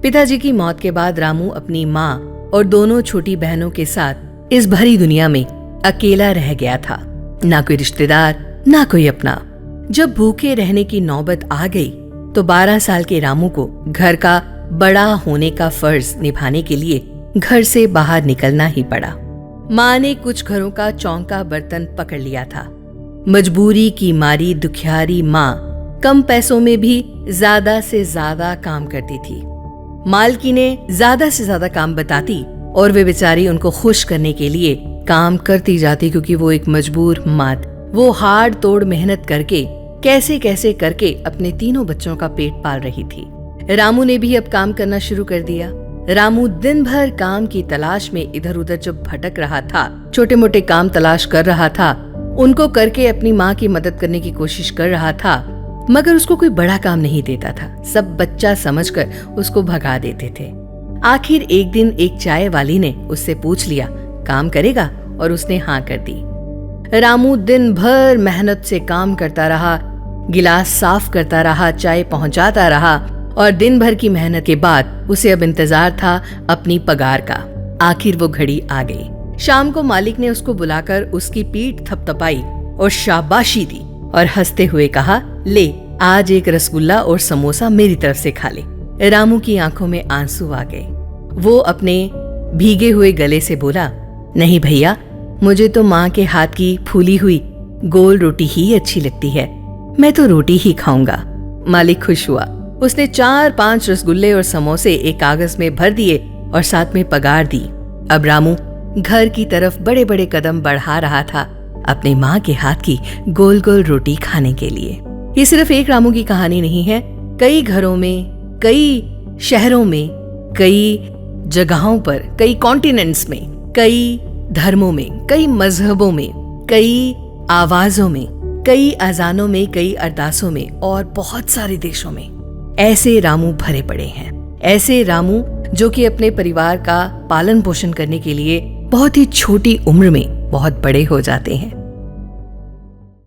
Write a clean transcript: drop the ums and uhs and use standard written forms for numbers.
पिताजी की मौत के बाद रामू अपनी माँ और दोनों छोटी बहनों के साथ इस भरी दुनिया में अकेला रह गया था। ना कोई रिश्तेदार, ना कोई अपना। जब भूखे रहने की नौबत आ गई तो 12 साल के रामू को घर का बड़ा होने का फर्ज निभाने के लिए घर से बाहर निकलना ही पड़ा। माँ ने कुछ घरों का चौंका बर्तन पकड़ लिया था। मजबूरी की मारी दुखियारी माँ कम पैसों में भी ज्यादा से ज्यादा काम करती थी। मालकी ने ज्यादा से ज्यादा काम बताती और वे बेचारी उनको खुश करने के लिए काम करती जाती, क्योंकि वो एक मजबूर माँ। वो हाड़ तोड़ मेहनत करके कैसे कैसे करके अपने तीनों बच्चों का पेट पाल रही थी। रामू ने भी अब काम करना शुरू कर दिया। रामू दिन भर काम की तलाश में इधर उधर जब भटक रहा था, छोटे मोटे काम तलाश कर रहा था, उनको करके अपनी माँ की मदद करने की कोशिश कर रहा था, मगर उसको कोई बड़ा काम नहीं देता था। सब बच्चा समझकर उसको भगा देते थे। आखिर एक दिन एक चाय वाली ने उससे पूछ लिया, काम करेगा? और उसने हाँ कर दी। रामू दिन भर मेहनत से काम करता रहा, गिलास साफ करता रहा, चाय पहुंचाता रहा और दिन भर की मेहनत के बाद उसे अब इंतजार था अपनी पगार का। आखिर वो घड़ी आ गई। शाम को मालिक ने उसको बुलाकर उसकी पीठ थपथपाई और शाबाशी दी और हंसते हुए कहा, ले आज एक रसगुल्ला और समोसा मेरी तरफ से खा ले। रामू की आंखों में आंसू आ गए। वो अपने भीगे हुए गले से बोला, नहीं भैया, मुझे तो माँ के हाथ की फूली हुई गोल रोटी ही अच्छी लगती है, मैं तो रोटी ही खाऊंगा। मालिक खुश हुआ। उसने 4-5 रसगुल्ले और समोसे एक कागज में भर दिए और साथ में पगार दी। अब रामू घर की तरफ बड़े बड़े कदम बढ़ा रहा था अपने माँ के हाथ की गोल गोल रोटी खाने के लिए। ये सिर्फ एक रामू की कहानी नहीं है। कई घरों में, कई शहरों में, कई जगहों पर, कई कॉन्टिनेंट्स में, कई धर्मों में, कई मजहबों में, कई आवाजों में, कई अजानों में, कई अरदासों में और बहुत सारे देशों में ऐसे रामू भरे पड़े हैं। ऐसे रामू जो कि अपने परिवार का पालन पोषण करने के लिए बहुत ही छोटी उम्र में बहुत बड़े हो जाते हैं।